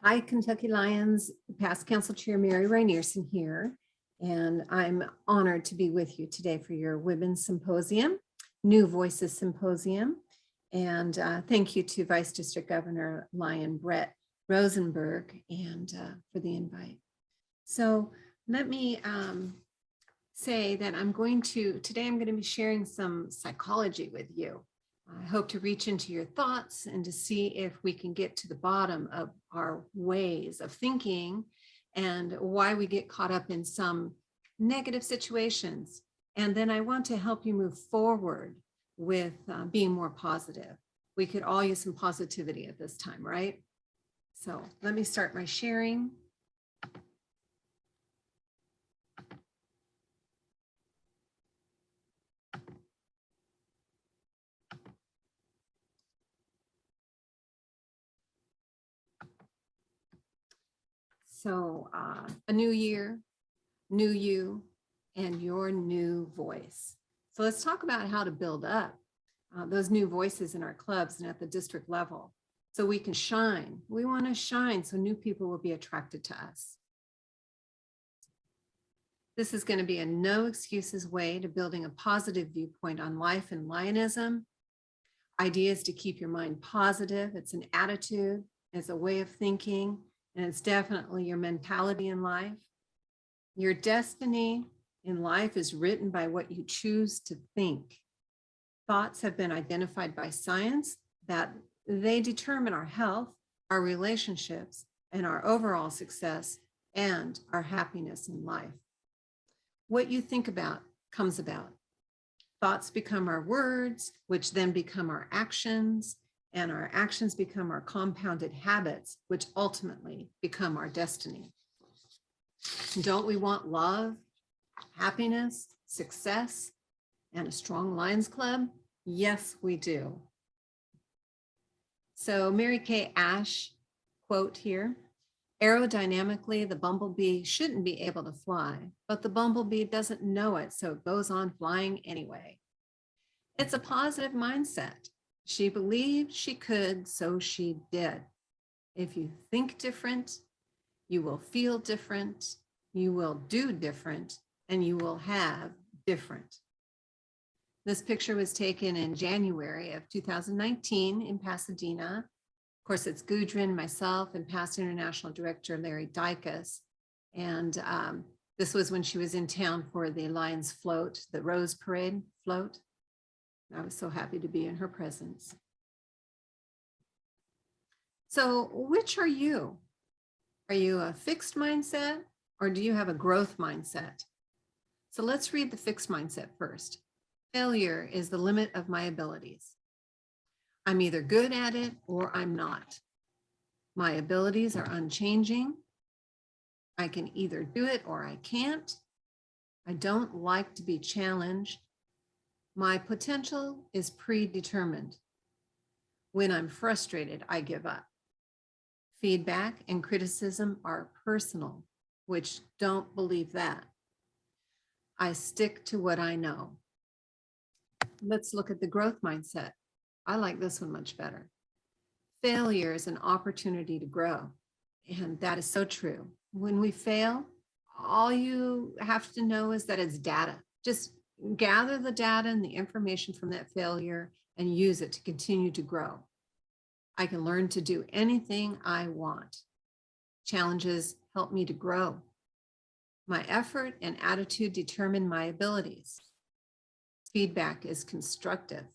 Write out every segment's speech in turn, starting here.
Hi, Kentucky Lions, past Council Chair Mary Rynearson here, and I'm honored to be with you today for your Women's Symposium, New Voices Symposium. And thank you to Vice District Governor Lyon Brett Rosenberg and for the invite. So let me say that today I'm going to be sharing some psychology with you. I hope to reach into your thoughts and to see if we can get to the bottom of our ways of thinking and why we get caught up in some negative situations. And then I want to help you move forward with being more positive. We could all use some positivity at this time, right? So let me start my sharing. So a new year, new you, and your new voice. So let's talk about how to build up those new voices in our clubs and at the district level so we can shine. We want to shine so new people will be attracted to us. This is going to be a no excuses way to building a positive viewpoint on life and Lionism. Ideas to keep your mind positive. It's an attitude, it's a way of thinking, and it's definitely your mentality in life. Your destiny in life is written by what you choose to think. Thoughts have been identified by science that they determine our health, our relationships, and our overall success and our happiness in life. What you think about comes about. Thoughts become our words, which then become our actions, and our actions become our compounded habits, which ultimately become our destiny. Don't we want love, happiness, success, and a strong Lions Club? Yes, we do. So Mary Kay Ash quote here, aerodynamically, the bumblebee shouldn't be able to fly, but the bumblebee doesn't know it, so it goes on flying anyway. It's a positive mindset. She believed she could, so she did. If you think different, you will feel different, you will do different, and you will have different. This picture was taken in January of 2019 in Pasadena. Of course, it's Gudrun, myself, and past International Director Larry Dykus. And this was when she was in town for the Lions float, the Rose Parade float. I was so happy to be in her presence. So which are you? Are you a fixed mindset or do you have a growth mindset? So let's read the fixed mindset first. Failure is the limit of my abilities. I'm either good at it or I'm not. My abilities are unchanging. I can either do it or I can't. I don't like to be challenged. My potential is predetermined. When I'm frustrated, I give up. Feedback and criticism are personal, which don't believe that. I stick to what I know. Let's look at the growth mindset. I like this one much better. Failure is an opportunity to grow. And that is so true. When we fail, all you have to know is that it's data. Just gather the data and the information from that failure and use it to continue to grow. I can learn to do anything I want. Challenges help me to grow. My effort and attitude determine my abilities. Feedback is constructive.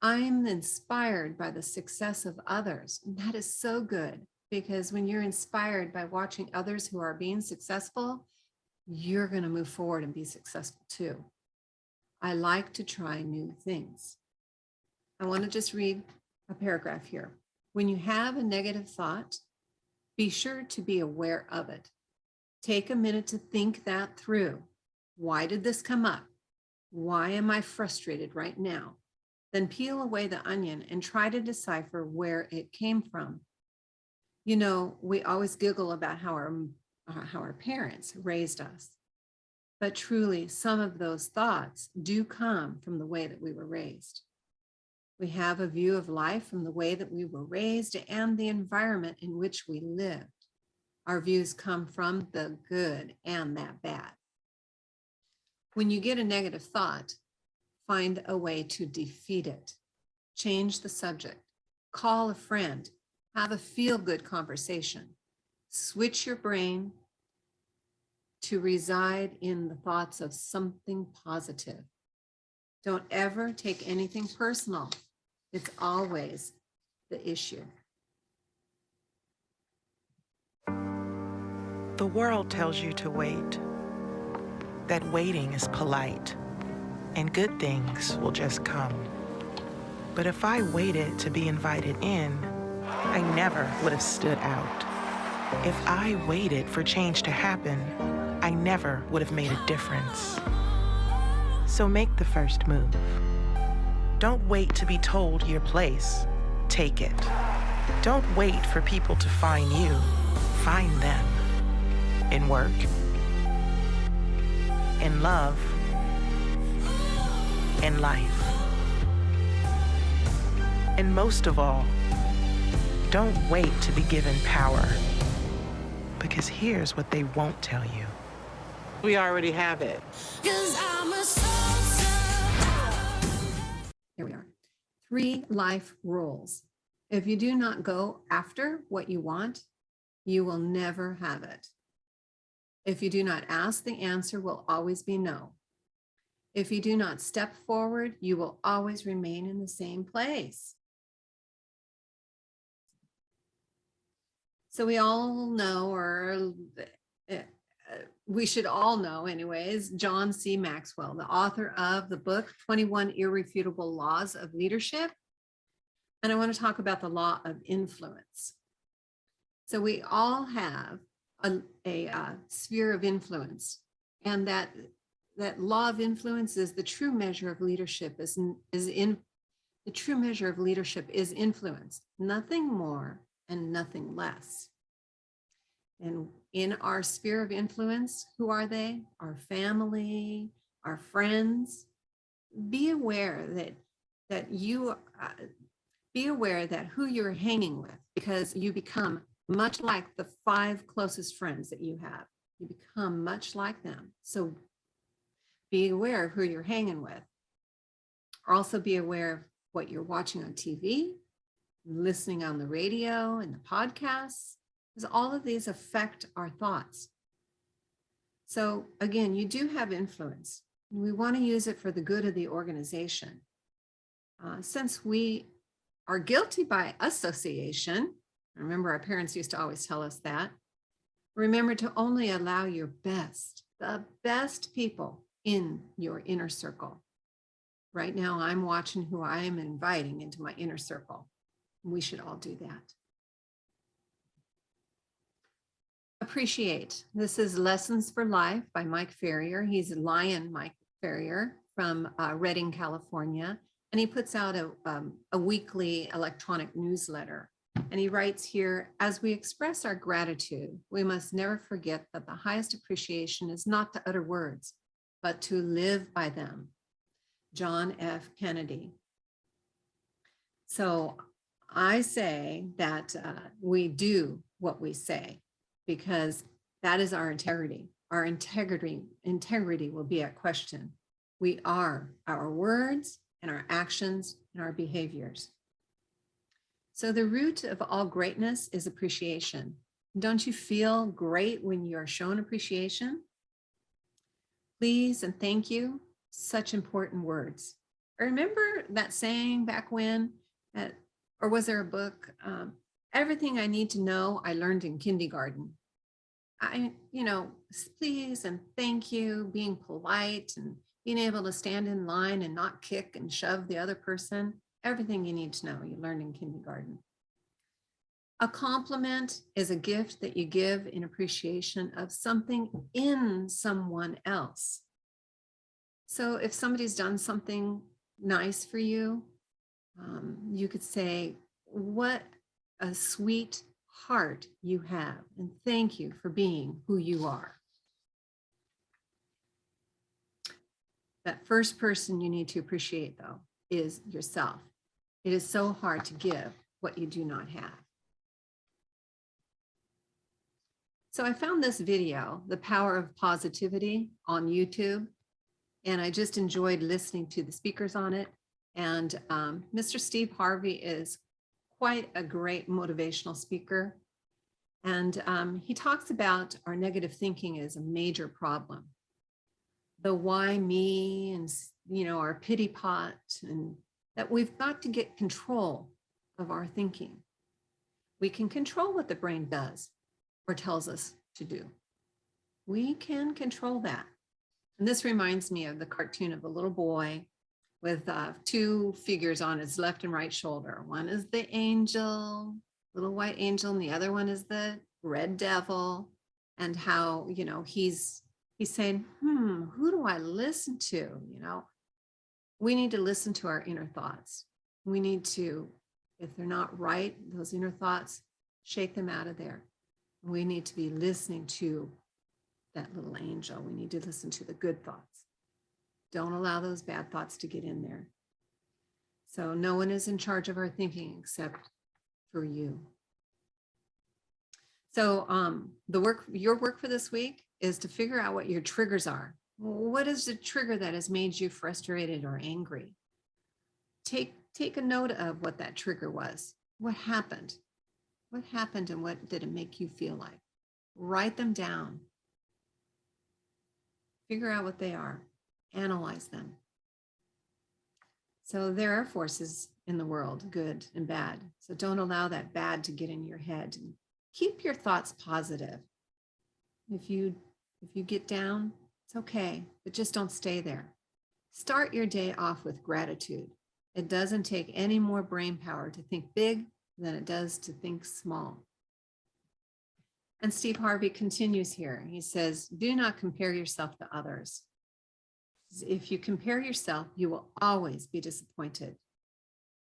I'm inspired by the success of others. And that is so good because when you're inspired by watching others who are being successful, you're going to move forward and be successful too. I like to try new things. I want to just read a paragraph here. When you have a negative thought, be sure to be aware of it. Take a minute to think that through. Why did this come up? Why am I frustrated right now? Then peel away the onion and try to decipher where it came from. You know, we always giggle about how our parents raised us. But truly, some of those thoughts do come from the way that we were raised. We have a view of life from the way that we were raised and the environment in which we lived. Our views come from the good and that bad. When you get a negative thought, find a way to defeat it. Change the subject. Call a friend. Have a feel-good conversation. Switch your brain to reside in the thoughts of something positive. Don't ever take anything personal. It's always the issue. The world tells you to wait, that waiting is polite, and good things will just come. But if I waited to be invited in, I never would have stood out. If I waited for change to happen, I never would have made a difference. So make the first move. Don't wait to be told your place. Take it. Don't wait for people to find you. Find them. In work, in love, in life. And most of all, don't wait to be given power, because here's what they won't tell you. We already have it. Here we are. 3 life rules. If you do not go after what you want, you will never have it. If you do not ask, the answer will always be no. If you do not step forward, you will always remain in the same place. So we all know, or we should all know anyways, John C. Maxwell, the author of the book, 21 Irrefutable Laws of Leadership. And I want to talk about the law of influence. So we all have a sphere of influence, and that law of influence is the true measure of leadership. The true measure of leadership is influence, nothing more and nothing less. And in our sphere of influence, who are they? Our family, our friends. Be aware that who you're hanging with, because you become much like the 5 closest friends that you have. You become much like them. So be aware of who you're hanging with. Also be aware of what you're watching on TV, listening on the radio and the podcasts, because all of these affect our thoughts. So again, you do have influence. We want to use it for the good of the organization. Since we are guilty by association, remember our parents used to always tell us that, remember to only allow your best, the best people in your inner circle. Right now, I'm watching who I am inviting into my inner circle. We should all do that. Appreciate. This is Lessons for Life by Mike Farrier. He's Lion Mike Farrier from Redding, California. And he puts out a weekly electronic newsletter. And he writes here, as we express our gratitude, we must never forget that the highest appreciation is not to utter words, but to live by them. John F. Kennedy. So I say that we do what we say, because that is our integrity. Our integrity will be at question. We are our words and our actions and our behaviors. So the root of all greatness is appreciation. Don't you feel great when you are shown appreciation? Please and thank you, such important words. Remember that saying back when, or was there a book? Everything I need to know, I learned in kindergarten. Please and thank you, being polite and being able to stand in line and not kick and shove the other person. Everything you need to know, you learned in kindergarten. A compliment is a gift that you give in appreciation of something in someone else. So if somebody's done something nice for you, you could say, what a sweet heart you have, and thank you for being who you are. That first person you need to appreciate, though, is yourself. It is so hard to give what you do not have. So I found this video, The Power of Positivity, on YouTube, and I just enjoyed listening to the speakers on it. And Mr. Steve Harvey is quite a great motivational speaker. And he talks about our negative thinking is a major problem. The why me and, our pity pot, and that we've got to get control of our thinking. We can control what the brain does or tells us to do. We can control that. And this reminds me of the cartoon of a little boy with two figures on his left and right shoulder. One is the angel, little white angel, and the other one is the red devil. And how, he's saying, who do I listen to? We need to listen to our inner thoughts. We need to, if they're not right, those inner thoughts, shake them out of there. We need to be listening to that little angel. We need to listen to the good thoughts. Don't allow those bad thoughts to get in there. So no one is in charge of our thinking except for you. So your work for this week is to figure out what your triggers are. What is the trigger that has made you frustrated or angry? Take a note of what that trigger was. What happened? What happened and what did it make you feel like? Write them down. Figure out what they are. Analyze them. So there are forces in the world, good and bad. So don't allow that bad to get in your head. And keep your thoughts positive. If you get down, it's okay, but just don't stay there. Start your day off with gratitude. It doesn't take any more brain power to think big than it does to think small. And Steve Harvey continues here. He says, do not compare yourself to others. If you compare yourself, you will always be disappointed.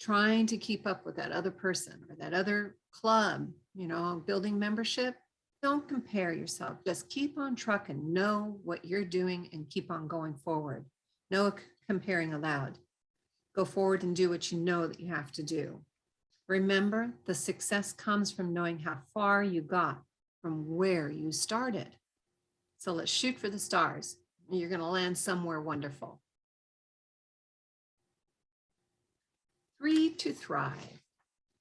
Trying to keep up with that other person or that other club, building membership, don't compare yourself. Just keep on trucking, know what you're doing and keep on going forward. No comparing aloud. Go forward and do what you know that you have to do. Remember, the success comes from knowing how far you got from where you started. So let's shoot for the stars. You're going to land somewhere wonderful. 3 to thrive.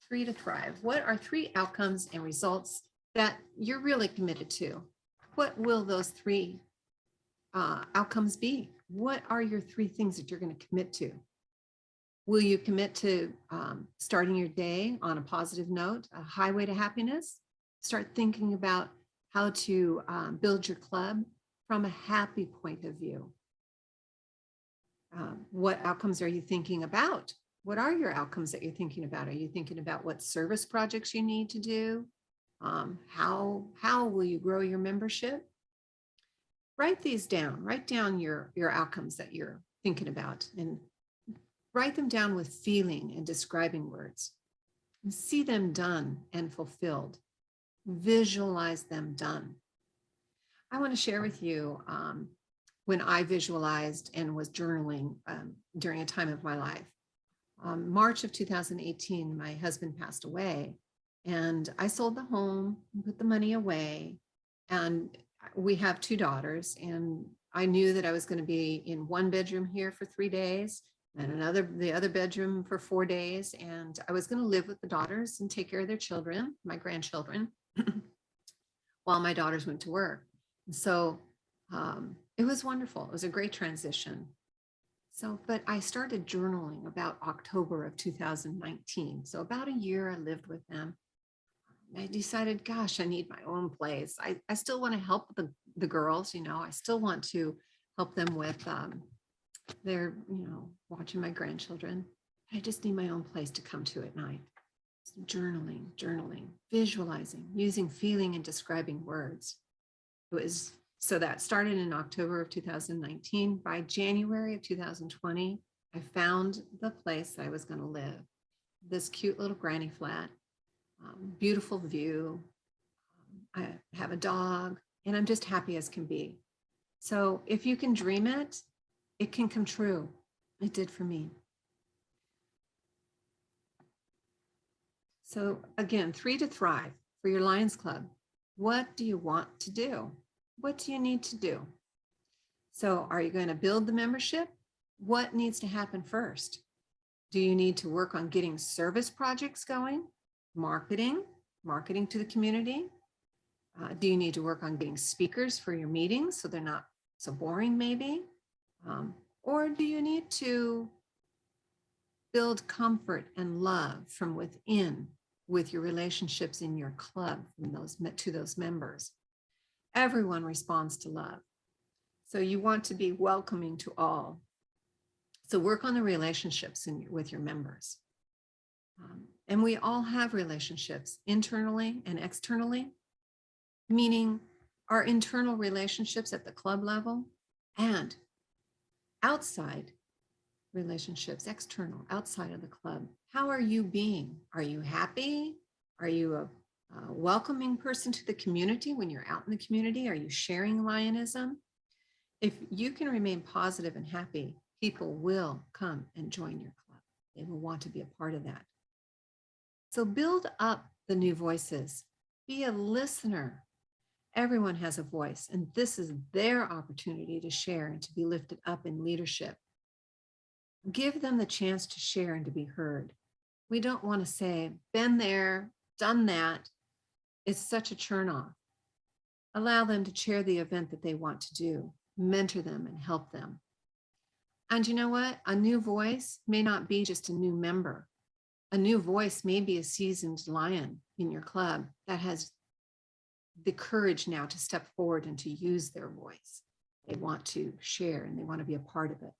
3 to thrive. What are 3 outcomes and results that you're really committed to? What will those 3 outcomes be? What are your 3 things that you're going to commit to? Will you commit to starting your day on a positive note, a highway to happiness? Start thinking about how to build your club from a happy point of view. What outcomes are you thinking about? What are your outcomes that you're thinking about? Are you thinking about what service projects you need to do? How will you grow your membership? Write these down. Write down your outcomes that you're thinking about and write them down with feeling and describing words. And see them done and fulfilled. Visualize them done. I want to share with you when I visualized and was journaling during a time of my life. March of 2018, my husband passed away, and I sold the home and put the money away. And we have 2 daughters, and I knew that I was going to be in one bedroom here for 3 days and the other bedroom for 4 days. And I was going to live with the daughters and take care of their children, my grandchildren, while my daughters went to work. And so it was wonderful. It was a great transition. So, but I started journaling about October of 2019. So about a year I lived with them. I decided, gosh, I need my own place. I still want to help the girls, I still want to help them with their, watching my grandchildren. I just need my own place to come to at night. So journaling, visualizing, using feeling and describing words. So that started in October of 2019. By January of 2020, I found the place I was going to live. This cute little granny flat, beautiful view. I have a dog, and I'm just happy as can be. So if you can dream it, it can come true. It did for me. So again, 3 to thrive for your Lions Club. What do you want to do? What do you need to do? So are you going to build the membership? What needs to happen first? Do you need to work on getting service projects going? Marketing to the community? Do you need to work on getting speakers for your meetings so they're not so boring maybe? Or do you need to build comfort and love from within with your relationships in your club to those members? Everyone responds to love. So you want to be welcoming to all. So work on the relationships with your members. And we all have relationships internally and externally, meaning our internal relationships at the club level and outside relationships, external, outside of the club. How are you being? Are you happy? Are you a welcoming person to the community when you're out in the community? Are you sharing Lionism? If you can remain positive and happy, people will come and join your club. They will want to be a part of that. So build up the new voices. Be a listener. Everyone has a voice, and this is their opportunity to share and to be lifted up in leadership. Give them the chance to share and to be heard. We don't want to say, been there, done that. It's such a turn off. Allow them to chair the event that they want to do, mentor them and help them. And you know what? A new voice may not be just a new member. A new voice may be a seasoned lion in your club that has the courage now to step forward and to use their voice. They want to share and they want to be a part of it.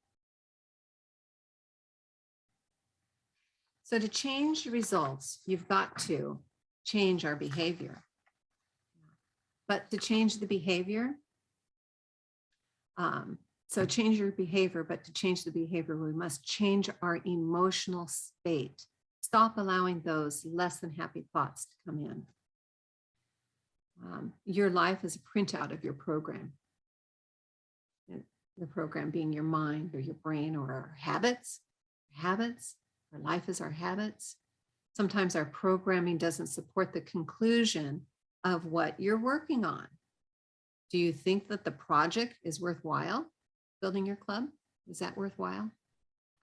So to change results, you've got to change our behavior. But to change the behavior, so change your behavior, but to change the behavior, we must change our emotional state. Stop allowing those less than happy thoughts to come in. Your life is a printout of your program. The program being your mind or your brain or our habits. Our life is our habits. Sometimes our programming doesn't support the conclusion of what you're working on. Do you think that the project is worthwhile? Building your club? Is that worthwhile?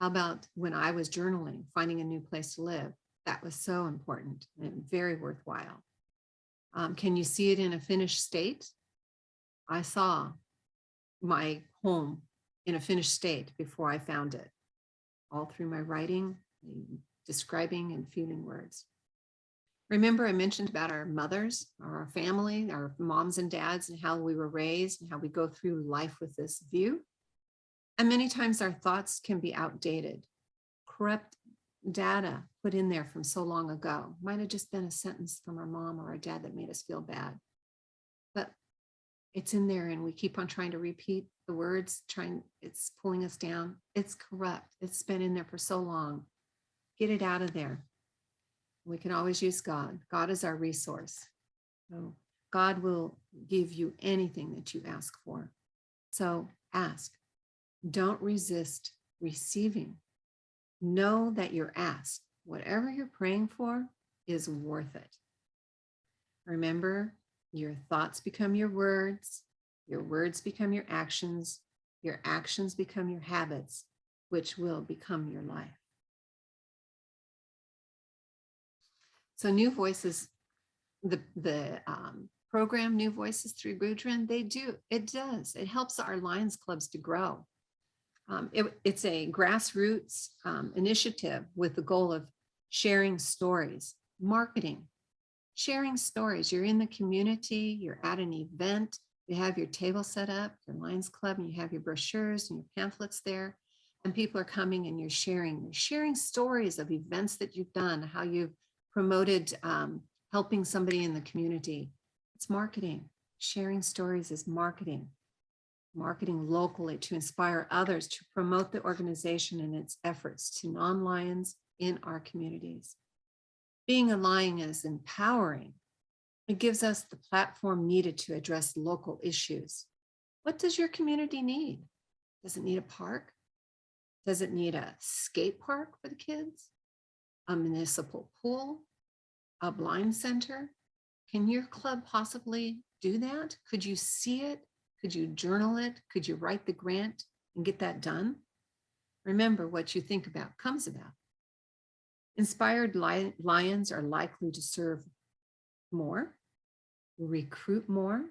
How about when I was journaling, finding a new place to live? That was so important and very worthwhile. Can you see it in a finished state? I saw my home in a finished state before I found it, all through my writing, describing and feeling words. Remember, I mentioned about our mothers, or our family, our moms and dads, and how we were raised and how we go through life with this view. And many times our thoughts can be outdated, corrupt data put in there from so long ago. Might have just been a sentence from our mom or our dad that made us feel bad. But it's in there and we keep on trying to repeat the words, it's pulling us down. It's corrupt. It's been in there for so long. Get it out of there. We can always use God. God is our resource. So God will give you anything that you ask for. So ask. Don't resist receiving. Know that your ask, whatever you're praying for, is worth it. Remember, your thoughts become your words become your actions become your habits, which will become your life. So New Voices, the program New Voices through Gudrun, it helps our Lions clubs to grow. It's a grassroots initiative with the goal of sharing stories, marketing, sharing stories. You're in the community, you're at an event, you have your table set up, your Lions Club, and you have your brochures and your pamphlets there, and people are coming and you're sharing stories of events that you've done, how you've promoted helping somebody in the community. It's marketing. Sharing stories is marketing. Marketing locally to inspire others to promote the organization and its efforts to non-lions in our communities. Being a lion is empowering. It gives us the platform needed to address local issues. What does your community need? Does it need a park? Does it need a skate park for the kids? A municipal pool? a blind center? Can your club possibly do that? Could you see it? Could you journal it? Could you write the grant and get that done? Remember, what you think about comes about. Inspired lions are likely to serve more, recruit more,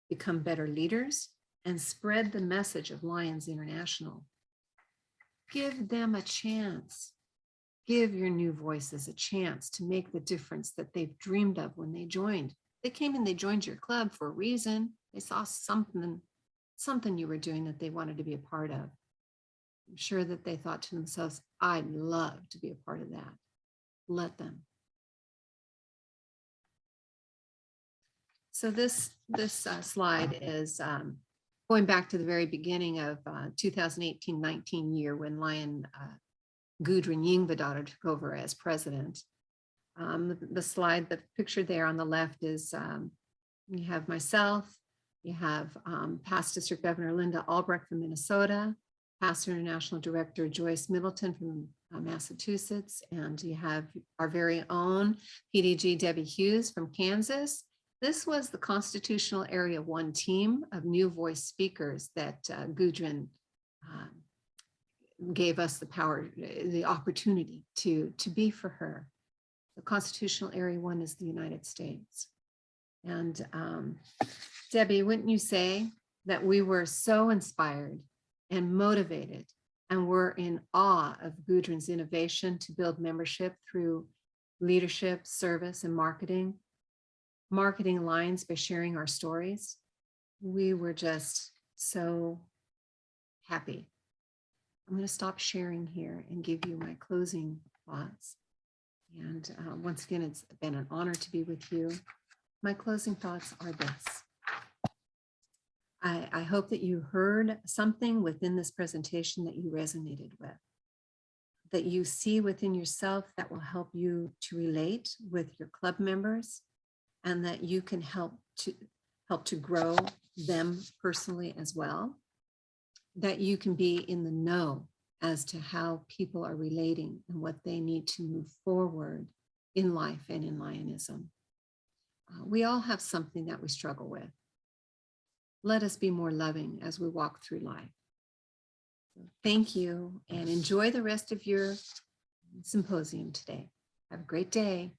become better leaders, and spread the message of Lions International. Give them a chance. Give your new voices a chance to make the difference that they've dreamed of when they joined. They came and they joined your club for a reason. They saw something you were doing that they wanted to be a part of. I'm sure that they thought to themselves, I'd love to be a part of that. Let them. So this slide is going back to the very beginning of 2018-19 year when Lion Gudrun Yngvedottir took over as president. The slide, the picture there on the left is you have myself, you have past District Governor Linda Albrecht from Minnesota, past International Director Joyce Middleton from Massachusetts, and you have our very own PDG Debbie Hughes from Kansas. This was the Constitutional Area 1 team of new voice speakers that Gudrun gave us the power, the opportunity to be for her. The Constitutional Area 1 is the United States. And Debbie, wouldn't you say that we were so inspired and motivated and we're in awe of Gudrun's innovation to build membership through leadership, service, and marketing lines by sharing our stories? We were just so happy. I'm going to stop sharing here and give you my closing thoughts. And once again, it's been an honor to be with you. My closing thoughts are this. I hope that you heard something within this presentation that you resonated with, that you see within yourself that will help you to relate with your club members, and that you can help to grow them personally as well, that you can be in the know as to how people are relating and what they need to move forward in life and in Lionism. We all have something that we struggle with. Let us be more loving as we walk through life. Thank you, and enjoy the rest of your symposium today. Have a great day.